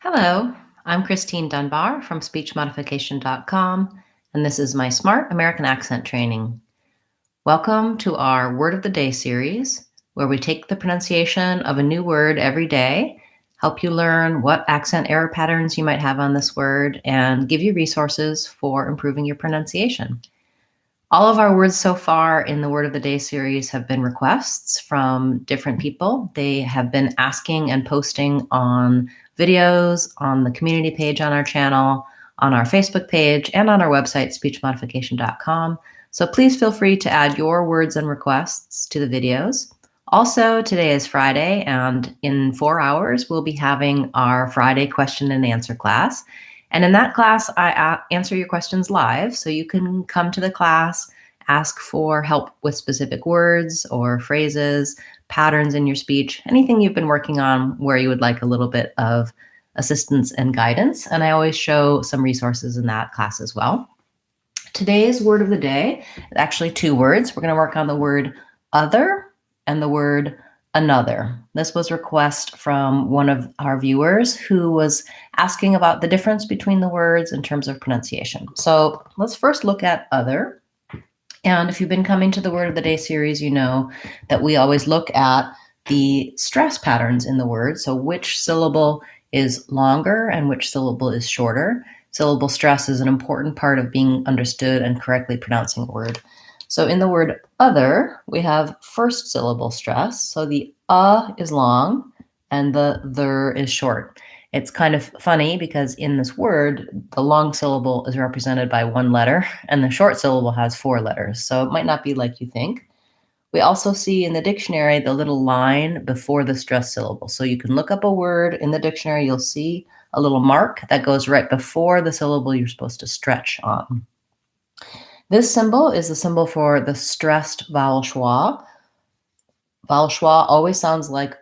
Hello, I'm Christine Dunbar from speechmodification.com, and this is my Smart American Accent Training. Welcome to our Word of the Day series, where we take the pronunciation of a new word every day, help you learn what accent error patterns you might have on this word, and give you resources for improving your pronunciation. All of our words so far in the Word of the Day series have been requests from different people. They have been asking and posting on videos, on the community page on our channel, on our Facebook page, and on our website, speechmodification.com. So please feel free to add your words and requests to the videos. Also, today is Friday, and in 4 hours, we'll be having our Friday question and answer class. And in that class, I answer your questions live, so you can come to the class, ask for help with specific words or phrases, patterns in your speech, anything you've been working on where you would like a little bit of assistance and guidance. And I always show some resources in that class as well. Today's word of the day is actually 2 words. We're going to work on the word other and the word another. This was a request from one of our viewers who was asking about the difference between the words in terms of pronunciation. So let's first look at other. And if you've been coming to the Word of the Day series, you know that we always look at the stress patterns in the word. So which syllable is longer and which syllable is shorter. Syllable stress is an important part of being understood and correctly pronouncing a word. So in the word other, we have first syllable stress. So the is long and the there is short. It's kind of funny because in this word, the long syllable is represented by 1 letter and the short syllable has 4 letters. So it might not be like you think. We also see in the dictionary the little line before the stress syllable. So you can look up a word in the dictionary, you'll see a little mark that goes right before the syllable you're supposed to stretch on. This symbol is the symbol for the stressed vowel schwa. Vowel schwa always sounds like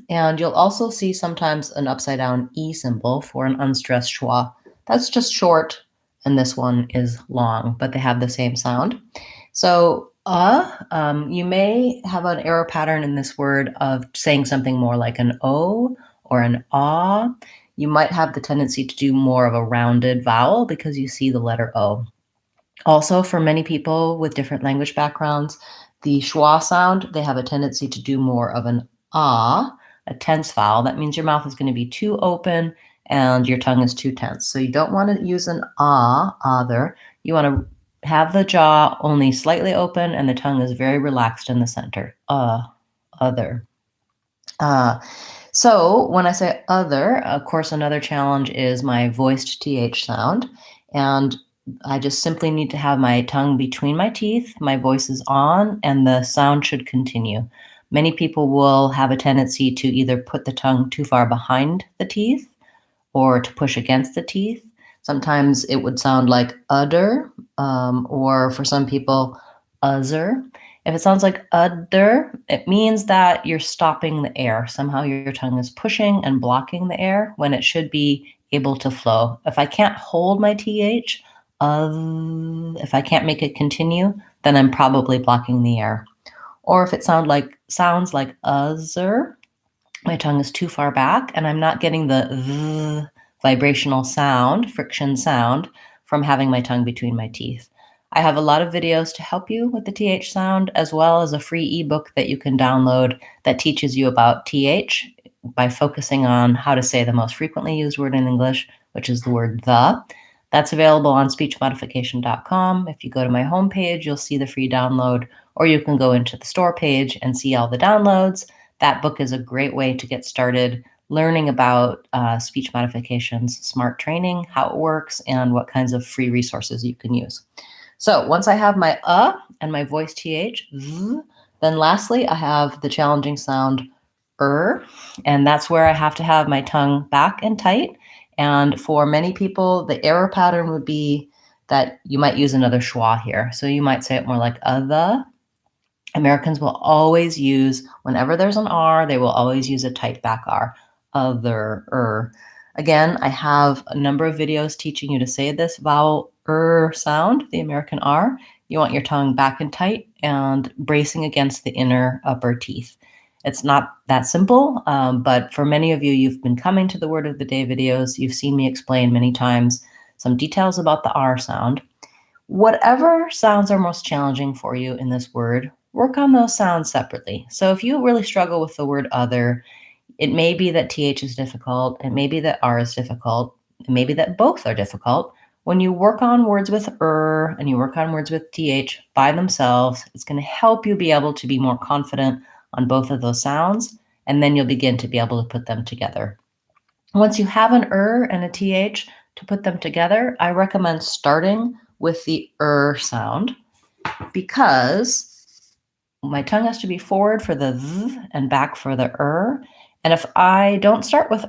and you'll also see sometimes an upside down E symbol for an unstressed schwa. That's just short, and this one is long, but they have the same sound. So you may have an error pattern in this word of saying something more like an O or an ah. You might have the tendency to do more of a rounded vowel because you see the letter O. Also, for many people with different language backgrounds, the schwa sound, they have a tendency to do more of an ah, a tense vowel. That means your mouth is going to be too open and your tongue is too tense. So you don't want to use an other. You want to have the jaw only slightly open and the tongue is very relaxed in the center. Other. So when I say other, of course, another challenge is my voiced TH sound. And I just simply need to have my tongue between my teeth, my voice is on, and the sound should continue. Many people will have a tendency to either put the tongue too far behind the teeth or to push against the teeth. Sometimes it would sound like udder, or for some people, uzzer. If it sounds like udder, it means that you're stopping the air. Somehow your tongue is pushing and blocking the air when it should be able to flow. If I can't hold my TH, if I can't make it continue, then I'm probably blocking the air. Or if it sounds like uzzer, my tongue is too far back and I'm not getting the vibrational sound, friction sound, from having my tongue between my teeth. I have a lot of videos to help you with the TH sound, as well as a free ebook that you can download that teaches you about TH by focusing on how to say the most frequently used word in English, which is the word the. That's available on speechmodification.com. If you go to my homepage, you'll see the free download, or you can go into the store page and see all the downloads. That book is a great way to get started learning about speech modifications, smart training, how it works, and what kinds of free resources you can use. So once I have my and my voice TH, then lastly, I have the challenging sound and that's where I have to have my tongue back and tight. And for many people, the error pattern would be that you might use another schwa here. So you might say it more like the. Americans will always use, whenever there's an R, they will always use a tight back R. Other. Again, I have a number of videos teaching you to say this vowel sound, the American R. You want your tongue back and tight and bracing against the inner upper teeth. It's not that simple, but for many of you, you've been coming to the Word of the Day videos. You've seen me explain many times some details about the R sound. Whatever sounds are most challenging for you in this word, work on those sounds separately. So if you really struggle with the word other, it may be that TH is difficult, it may be that R is difficult, it may be that both are difficult. When you work on words with and you work on words with TH by themselves, it's going to help you be able to be more confident on both of those sounds, and then you'll begin to be able to put them together. Once you have an and a TH to put them together, I recommend starting with the sound, because my tongue has to be forward for the th and back for the And if I don't start with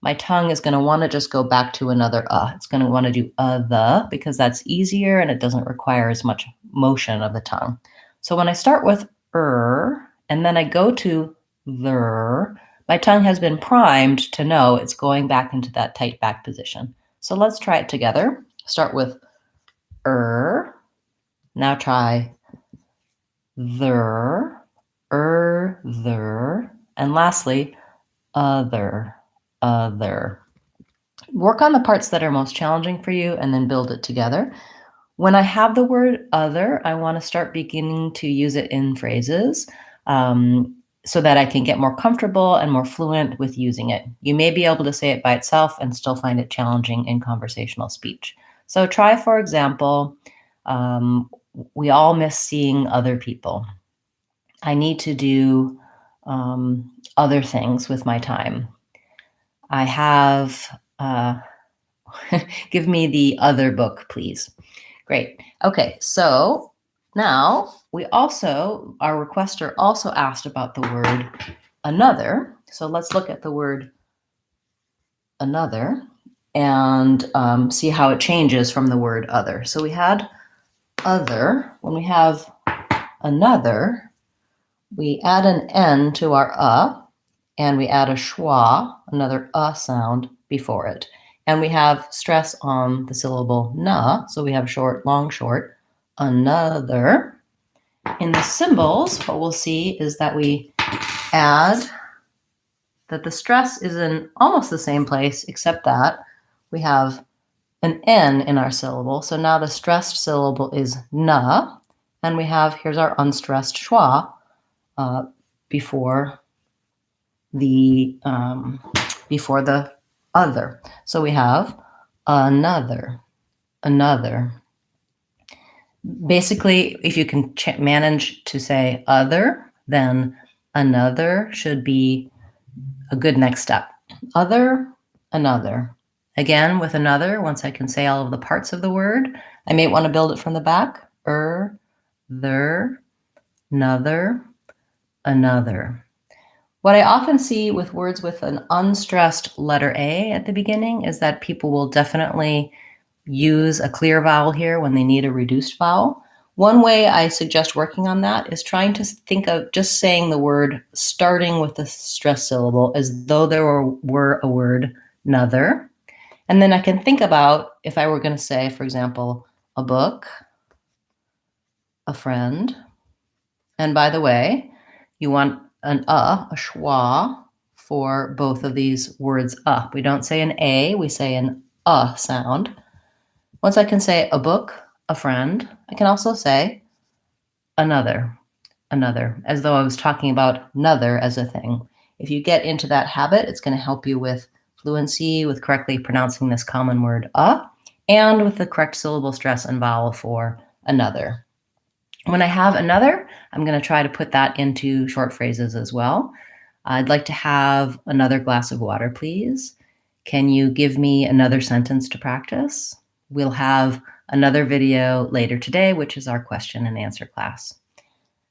my tongue is going to want to just go back to another It's going to want to do the, because that's easier and it doesn't require as much motion of the tongue. So when I start with and then I go to my tongue has been primed to know it's going back into that tight back position. So let's try it together. Start with Now try there, there, and lastly, other. Work on the parts that are most challenging for you and then build it together. When I have the word other, I want to start beginning to use it in phrases so that I can get more comfortable and more fluent with using it. You may be able to say it by itself and still find it challenging in conversational speech. So try, for example, we all miss seeing other people. I need to do other things with my time. I have, give me the other book, please. Great. Okay, so now our requester also asked about the word another. So let's look at the word another and see how it changes from the word other. So we had other. When we have another, we add an N to our and we add a schwa, another sound before it. And we have stress on the syllable na, so we have short, long, short, another. In the symbols, what we'll see is that we add that the stress is in almost the same place, except that we have an N in our syllable. So now the stressed syllable is na, and we have, here's our unstressed schwa before the other. So we have another. Basically, if you can manage to say other, then another should be a good next step. Other, another. Again, with another, once I can say all of the parts of the word, I may want to build it from the back. There, another, another. What I often see with words with an unstressed letter A at the beginning is that people will definitely use a clear vowel here when they need a reduced vowel. One way I suggest working on that is trying to think of just saying the word starting with the stressed syllable as though there were a word another. And then I can think about if I were going to say, for example, a book, a friend. And by the way, you want an a schwa for both of these words up. We don't say an A, we say an sound. Once I can say a book, a friend, I can also say another, as though I was talking about another as a thing. If you get into that habit, it's going to help you with fluency, with correctly pronouncing this common word and with the correct syllable stress and vowel for another. When I have another, I'm going to try to put that into short phrases as well. I'd like to have another glass of water, please. Can you give me another sentence to practice? We'll have another video later today, which is our question and answer class.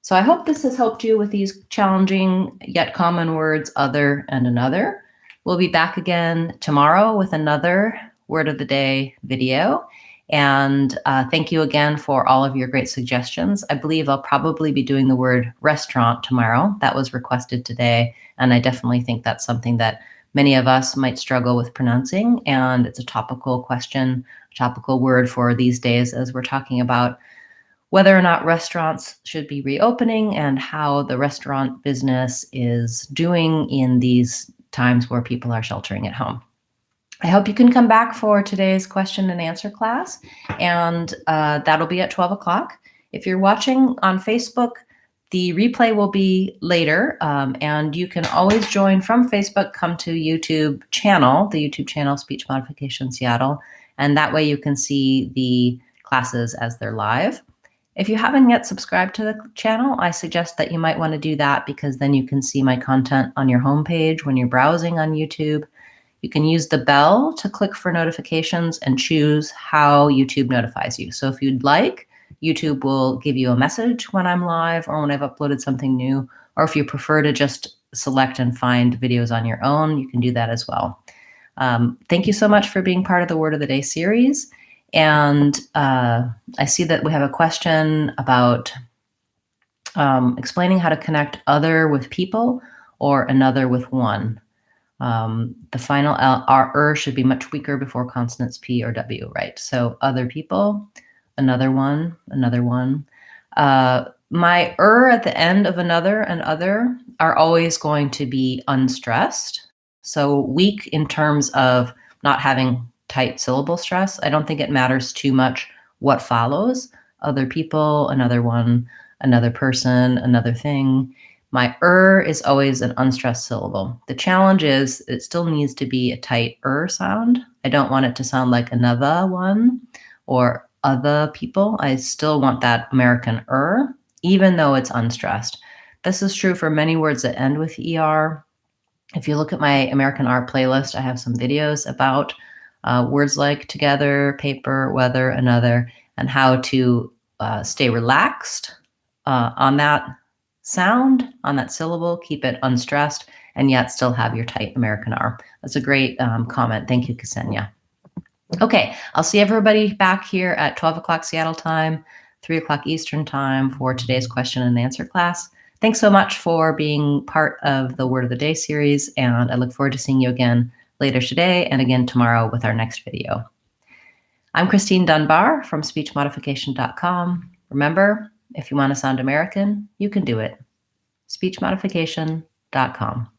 So I hope this has helped you with these challenging yet common words, other and another. We'll be back again tomorrow with another Word of the Day video. And thank you again for all of your great suggestions. I believe I'll probably be doing the word restaurant tomorrow. That was requested today. And I definitely think that's something that many of us might struggle with pronouncing. And it's a topical question, a topical word for these days as we're talking about whether or not restaurants should be reopening and how the restaurant business is doing in these times where people are sheltering at home. I hope you can come back for today's question and answer class, and that'll be at 12 o'clock. If you're watching on Facebook, the replay will be later, and you can always join from Facebook, come to YouTube channel, the YouTube channel Speech Modification Seattle, and that way you can see the classes as they're live. If you haven't yet subscribed to the channel, I suggest that you might want to do that, because then you can see my content on your homepage when you're browsing on YouTube. You can use the bell to click for notifications and choose how YouTube notifies you. So if you'd like, YouTube will give you a message when I'm live or when I've uploaded something new. Or if you prefer to just select and find videos on your own, you can do that as well. Thank you so much for being part of the Word of the Day series. And I see that we have a question about explaining how to connect other with people or another with one. The final R should be much weaker before consonants P or W, right? So other people, another one, another one. My at the end of another and other are always going to be unstressed. So weak in terms of not having tight syllable stress. I don't think it matters too much what follows. Other people, another one, another person, another thing. My is always an unstressed syllable. The challenge is it still needs to be a tight sound. I don't want it to sound like another one or other people. I still want that American even though it's unstressed. This is true for many words that end with ER. If you look at my American R playlist, I have some videos about words like together, paper, weather, another, and how to stay relaxed on that sound, on that syllable, keep it unstressed, and yet still have your tight American R. That's a great comment. Thank you, Ksenia. Okay, I'll see everybody back here at 12 o'clock Seattle time, 3 o'clock Eastern time for today's question and answer class. Thanks so much for being part of the Word of the Day series, and I look forward to seeing you again later today and again tomorrow with our next video. I'm Christine Dunbar from speechmodification.com. Remember, if you want to sound American, you can do it. speechmodification.com.